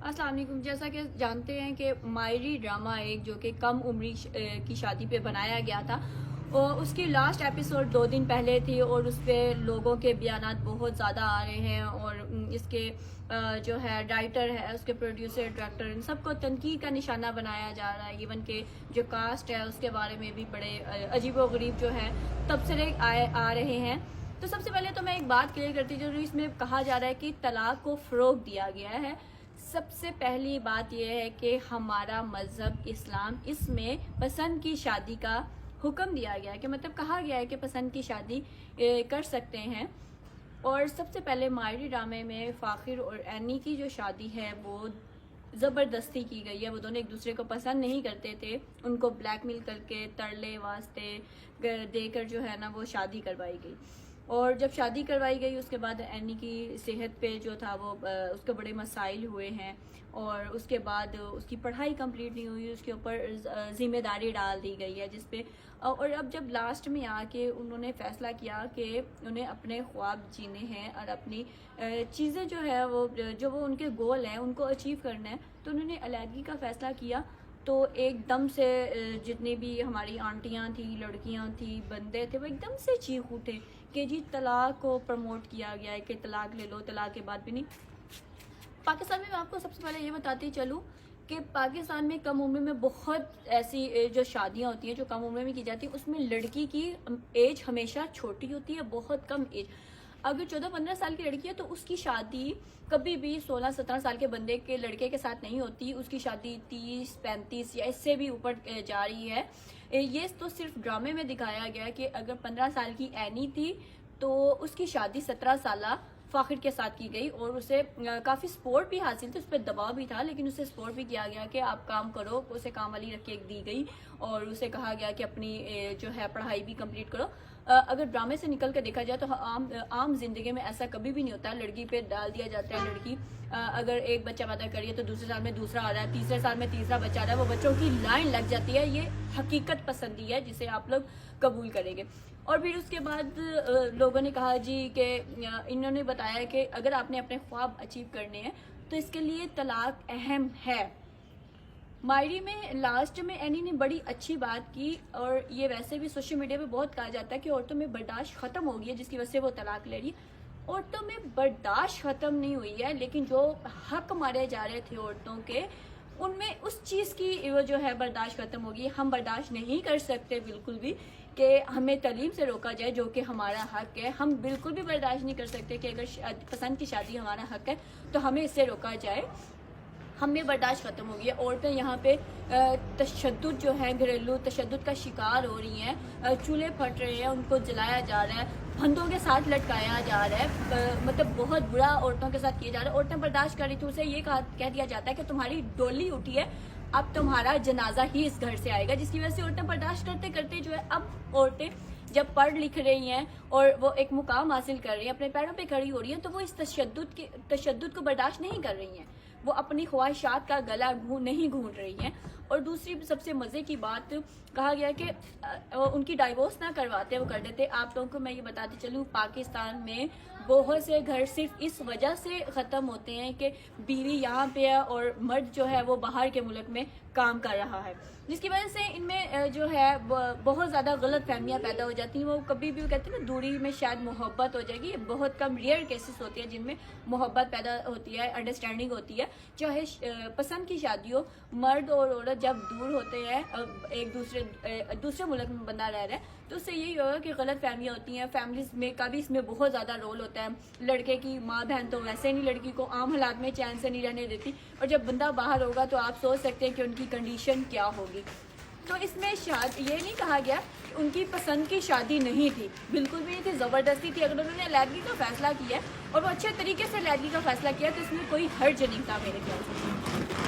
السلام علیکم. جیسا کہ جانتے ہیں کہ مائری ڈرامہ ایک جو کہ کم عمری کی شادی پہ بنایا گیا تھا، اور اس کی لاسٹ ایپیسوڈ 2 دن پہلے تھی، اور اس پہ لوگوں کے بیانات بہت زیادہ آ رہے ہیں، اور اس کے جو ہے رائٹر ہے، اس کے پروڈیوسر، ڈائریکٹر، ان سب کو تنقید کا نشانہ بنایا جا رہا ہے. ایون کہ جو کاسٹ ہے اس کے بارے میں بھی بڑے عجیب و غریب جو ہے تبصرے آ رہے ہیں. تو سب سے پہلے تو میں ایک بات کلیئر کرتی ہوں، جو اس میں کہا جا رہا ہے کہ طلاق کو فروغ دیا گیا ہے. سب سے پہلی بات یہ ہے کہ ہمارا مذہب اسلام اس میں پسند کی شادی کا حکم دیا گیا ہے، کہ مطلب کہا گیا ہے کہ پسند کی شادی کر سکتے ہیں. اور سب سے پہلے مائری ڈرامے میں فاخر اور اینی کی جو شادی ہے وہ زبردستی کی گئی ہے. وہ دونوں ایک دوسرے کو پسند نہیں کرتے تھے، ان کو بلیک میل کر کے ترلے واسطے دے کر جو ہے نا وہ شادی کروائی گئی. اور جب شادی کروائی گئی اس کے بعد اینی کی صحت پہ جو تھا وہ اس کے بڑے مسائل ہوئے ہیں، اور اس کے بعد اس کی پڑھائی کمپلیٹ نہیں ہوئی، اس کے اوپر ذمہ داری ڈال دی گئی ہے جس پہ. اور اب جب لاسٹ میں آ کے انہوں نے فیصلہ کیا کہ انہیں اپنے خواب جینے ہیں اور اپنی چیزیں جو ہے وہ ان کے گول ہیں ان کو اچیو کرنا ہے، تو انہوں نے علیحدگی کا فیصلہ کیا. تو ایک دم سے جتنی بھی ہماری آنٹیاں تھیں، لڑکیاں تھیں، بندے تھے، وہ ایک دم سے چیخ اٹھے کہ جی طلاق کو پروموٹ کیا گیا ہے، کہ طلاق لے لو، طلاق کے بعد بھی نہیں. پاکستان میں آپ کو سب سے پہلے یہ بتاتی چلوں کہ پاکستان میں کم عمر میں بہت ایسی جو شادیاں ہوتی ہیں جو کم عمر میں کی جاتی ہیں، اس میں لڑکی کی ایج ہمیشہ چھوٹی ہوتی ہے، بہت کم ایج. اگر 14-15 سال کی لڑکی ہے تو اس کی شادی کبھی بھی 16-17 سال کے بندے کے لڑکے کے ساتھ نہیں ہوتی. اس کی شادی 30-35 یا اس سے بھی اوپر جا رہی ہے. یہ تو صرف ڈرامے میں دکھایا گیا کہ اگر 15 سال کی اینی تھی تو اس کی شادی 17 سالہ فاخر کے ساتھ کی گئی، اور اسے کافی سپورٹ بھی حاصل تھی، اس پہ دباؤ بھی تھا، لیکن اسے سپورٹ بھی کیا گیا کہ آپ کام کرو. اسے کام والی رکھ کے دی گئی، اور اسے کہا گیا کہ اپنی جو ہے پڑھائی بھی کمپلیٹ کرو. اگر ڈرامے سے نکل کے دیکھا جائے تو عام زندگی میں ایسا کبھی بھی نہیں ہوتا. لڑکی پہ ڈال دیا جاتا ہے، لڑکی اگر ایک بچہ پیدا کری ہے تو دوسرے سال میں دوسرا آ رہا ہے، تیسرے سال میں تیسرا بچہ آ رہا ہے، وہ بچوں کی لائن لگ جاتی ہے. یہ حقیقت پسندی ہے جسے آپ لوگ قبول کریں گے. اور پھر اس کے بعد لوگوں نے کہا جی کہ انہوں نے بتایا کہ اگر آپ نے اپنے خواب اچیو کرنے ہیں تو اس کے لیے طلاق اہم ہے. مائری میں لاسٹ میں اینی نے بڑی اچھی بات کی، اور یہ ویسے بھی سوشل میڈیا پہ بہت کہا جاتا ہے کہ عورتوں میں برداشت ختم ہو گئی ہے، جس کی وجہ سے وہ طلاق لے رہی. عورتوں میں برداشت ختم نہیں ہوئی ہے، لیکن جو حق مارے جا رہے تھے عورتوں کے، ان میں اس چیز کی وہ جو ہے برداشت ختم ہوگی. ہم برداشت نہیں کر سکتے بالکل بھی کہ ہمیں تعلیم سے روکا جائے، جو کہ ہمارا حق ہے. ہم بالکل بھی برداشت نہیں کر سکتے کہ اگر پسند کی شادی ہمارا حق ہے تو ہمیں اس سے روکا جائے. ہم میں برداشت ختم ہو گئی ہے. عورتیں یہاں پہ تشدد جو ہے، گھریلو تشدد کا شکار ہو رہی ہیں. چولہے پھٹ رہے ہیں، ان کو جلایا جا رہا ہے، پھندوں کے ساتھ لٹکایا جا رہا ہے، مطلب بہت برا عورتوں کے ساتھ کیا جا رہا ہے. عورتیں برداشت کر رہی تھی، اسے یہ کہہ دیا جاتا ہے کہ تمہاری ڈولی اٹھی ہے، اب تمہارا جنازہ ہی اس گھر سے آئے گا، جس کی وجہ سے عورتیں برداشت کرتے کرتے جو ہے اب عورتیں جب پڑھ لکھ رہی ہیں اور وہ ایک مقام حاصل کر رہی ہیں، اپنے پیروں پہ کھڑی ہو رہی ہیں، تو وہ اس تشدد کو برداشت نہیں کر رہی ہیں. وہ اپنی خواہشات کا گلا نہیں گھونٹ رہی ہیں. اور دوسری سب سے مزے کی بات کہا گیا کہ ان کی ڈائیورس نہ کرواتے وہ کر دیتے. آپ لوگوں کو میں یہ بتاتی چلوں، پاکستان میں بہت سے گھر صرف اس وجہ سے ختم ہوتے ہیں کہ بیوی یہاں پہ ہے اور مرد جو ہے وہ باہر کے ملک میں کام کر رہا ہے، جس کی وجہ سے ان میں جو ہے بہت زیادہ غلط فہمیاں پیدا ہو جاتی ہیں. وہ کبھی بھی کہتے ہیں نا دوری میں شاید محبت ہو جائے گی. یہ بہت کم ریئر کیسز ہوتے ہیں جن میں محبت پیدا ہوتی ہے، انڈرسٹینڈنگ ہوتی ہے. چاہے پسند کی شادی ہو، مرد اور عورت جب دور ہوتے ہیں، ایک دوسرے ملک میں بندہ رہ رہا ہے، تو اس سے یہی ہوگا کہ غلط فہمیاں ہوتی ہیں. فیملیز میں کا بھی اس میں بہت زیادہ رول ہوتا ہے. لڑکے کی ماں بہن تو ویسے نہیں لڑکی کو عام حالات میں چین سے نہیں رہنے دیتی، اور جب بندہ باہر ہوگا تو آپ سوچ سکتے ہیں کہ ان کی کنڈیشن کیا ہوگی. تو اس میں یہ نہیں کہا گیا کہ ان کی پسند کی شادی نہیں تھی، بالکل بھی نہیں تھی، زبردستی تھی. اگر انہوں نے علیحدگی کا فیصلہ کیا ہے اور وہ اچھے طریقے سے علیحدگی کا فیصلہ کیا تو اس میں کوئی حرج نہیں تھا میرے خیال سے.